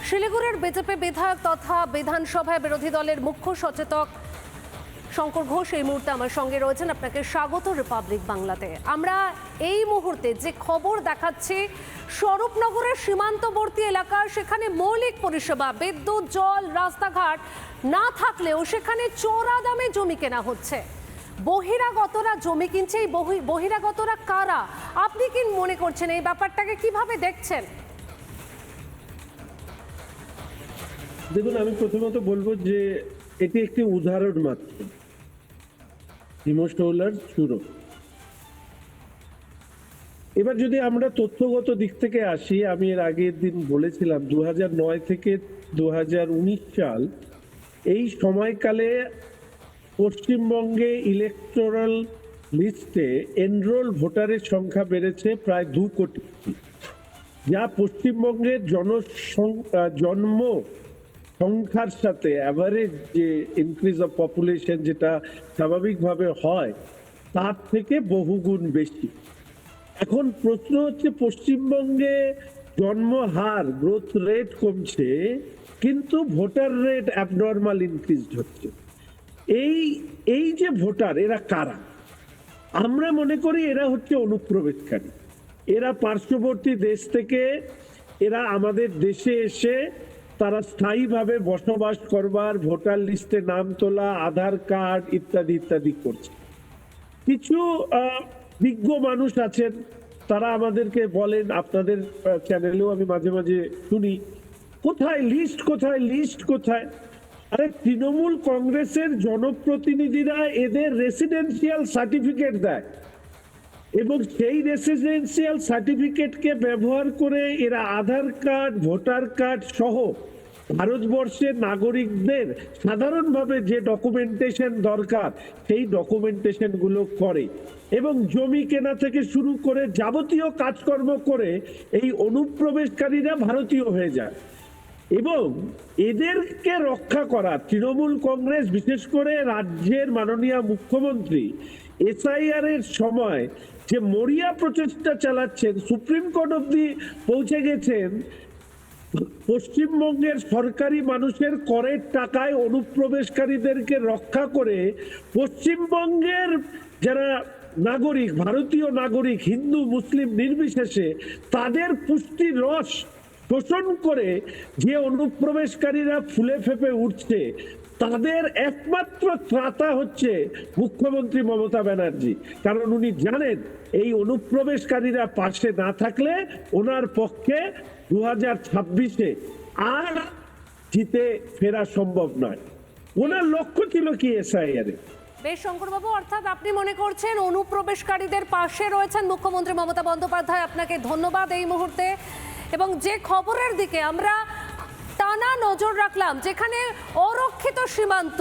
শিলিগুড়ির বিজেপি বিধায়ক তথা বিধানসভায় বিরোধী দলের মুখ্য সচেতক শঙ্কর ঘোষ এই মুহূর্তে আমার সঙ্গে রয়েছেন। আপনাকে স্বাগত রিপাবলিক বাংলাতে। আমরা এই মুহূর্তে যে খবর দেখাচ্ছি, স্বরূপনগরের সীমান্তবর্তী এলাকা, সেখানে মৌলিক পরিষেবা বিদ্যুৎ, জল, রাস্তাঘাট না থাকলেও সেখানে চোরা দামে জমি কেনা হচ্ছে। বহিরাগতরা জমি কিনছে। এই বহিরাগতরা কারা? আপনি কি মনে করছেন, এই ব্যাপারটাকে কিভাবে দেখছেন? দেখুন, আমি প্রথমত বলবো যে এটি একটি উদাহরণ মাত্র, হিমশৌলার চূড়ো। এবার যদি আমরা তথ্যগত দিক থেকে আসি, আমি এর আগের দিন বলেছিলাম 2009 থেকে 2019 সাল এই সময়কালে পশ্চিমবঙ্গে ইলেকটোরাল লিস্টে এনরোল ভোটারের সংখ্যা বেড়েছে প্রায় 2 কোটি, যা পশ্চিমবঙ্গের জন্ম সংখ্যার সাথে অ্যাভারেজ যে ইনক্রিজ অফ পপুলেশন যেটা স্বাভাবিকভাবে হয় তার থেকে বহুগুণ বেশি। এখন প্রশ্ন হচ্ছে, পশ্চিমবঙ্গে জন্মহার গ্রোথ রেট কমছে, কিন্তু ভোটার রেট অ্যাবনর্মাল ইনক্রিজ হচ্ছে। এই যে ভোটার, এরা কারা? আমরা মনে করি এরা হচ্ছে অনুপ্রবেশকারী। এরা পার্শ্ববর্তী দেশ থেকে এরা আমাদের দেশে এসে তারা স্থায়ীভাবে বসবাস করবার, ভোটার লিস্টে নাম তোলা, আধার কার্ড ইত্যাদি ইত্যাদি করছে। কিছু বিজ্ঞ মানুষ আছেন, তারা আমাদেরকে বলেন, আপনাদের চ্যানেলেও আমি মাঝে মাঝে শুনি, কোথায় লিস্ট, কোথায় লিস্ট, কোথায়? আরে তৃণমূল কংগ্রেসের জনপ্রতিনিধিরা এদের রেসিডেন্সিয়াল সার্টিফিকেট দেয় এবং সেই রেসিডেন্সিয়াল সার্টিফিকেটকে ব্যবহার করে এরা আধার কার্ড, ভোটার কার্ড সহ ভারতবর্ষের নাগরিকদের সাধারণভাবে যে ডকুমেন্টেশন দরকার সেই ডকুমেন্টেশন গুলো করে এবং জমি কেনা থেকে শুরু করে যাবতীয় কাজকর্ম করে এই অনুপ্রবেশকারীরা ভারতীয় হয়ে যায়। এবং এদেরকে রক্ষা করা তৃণমূল কংগ্রেস, বিশেষ করে রাজ্যের মাননীয় মুখ্যমন্ত্রী এসআইআর এর সময় যে মরিয়া প্রচেষ্টা চালাচ্ছেন, সুপ্রিম কোর্ট অবধি পৌঁছে গেছেন, পশ্চিমবঙ্গের সরকারি মানুষের করের টাকায় অনুপ্রবেশকারীদেরকে রক্ষা করে পশ্চিমবঙ্গের যারা নাগরিক, ভারতীয় নাগরিক, হিন্দু মুসলিম নির্বিশেষে, তাদের পুষ্টির রস শোষণ করে যে অনুপ্রবেশকারীরা ফুলে ফেপে উঠছে, তাদের একমাত্র ত্রাতা হচ্ছে মুখ্যমন্ত্রী মমতা ব্যানার্জি। কারণ উনি জানেন এই অনুপ্রবেশকারীরা পাশে না থাকলে ওনার পক্ষে 2026-এ আর জিতে ফেরা সম্ভব নয়। ওনার লক্ষ্য ছিল কি এসআইআর এ? বেশ শঙ্করবাবু, অর্থাৎ আপনি মনে করছেন অনুপ্রবেশকারীদের পাশে রয়েছেন মুখ্যমন্ত্রী মমতা বন্দ্যোপাধ্যায়। আপনাকে ধন্যবাদ এই মুহূর্তে। এবং যে খবরের দিকে আমরা টানা নজর রাখলাম, যেখানে অরক্ষিত সীমান্ত,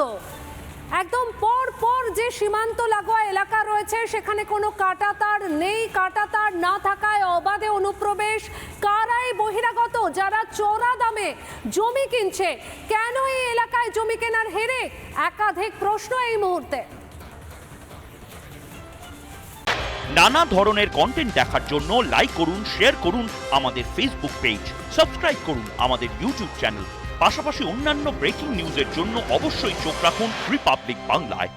একদম পর পর যে সীমান্ত লাগোয়া এলাকা রয়েছে, সেখানে কোনো কাঁটাতার নেই। কাঁটাতার না থাকায় অবাধে অনুপ্রবেশ। কারাই বহিরাগত যারা চোরা দামে জমি কিনছে? কেন এই এলাকায় জমি কেনার হেরে? একাধিক প্রশ্ন এই মুহূর্তে। নানা ধরনের কন্টেন্ট দেখার জন্য লাইক করুন, শেয়ার করুন আমাদের ফেসবুক পেজ, সাবস্ক্রাইব করুন আমাদের ইউটিউব চ্যানেল। পাশাপাশি অন্যান্য ব্রেকিং নিউজের জন্য অবশ্যই চোখ রাখুন রিপাবলিক বাংলায়।